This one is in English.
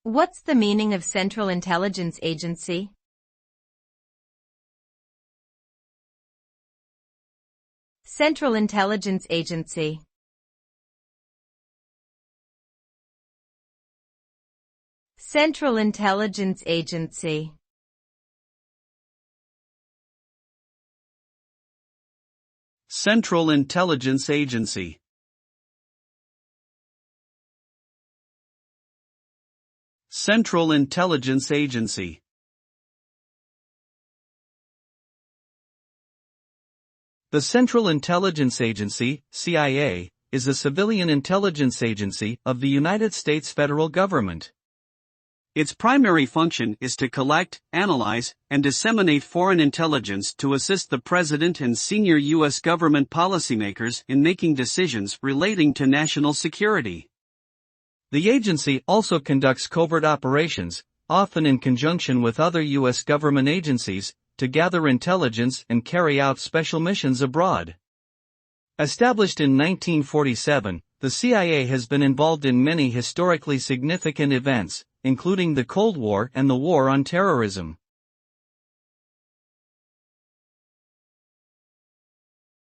What's the meaning of Central Intelligence Agency? Central Intelligence Agency. Central Intelligence Agency. Central Intelligence Agency. Central Intelligence Agency. The Central Intelligence Agency, CIA, is a civilian intelligence agency of the United States federal government. Its primary function is to collect, analyze, and disseminate foreign intelligence to assist the President and senior U.S. government policymakers in making decisions relating to national security. The agency also conducts covert operations, often in conjunction with other U.S. government agencies, to gather intelligence and carry out special missions abroad. Established in 1947, the CIA has been involved in many historically significant events, including the Cold War and the War on Terrorism.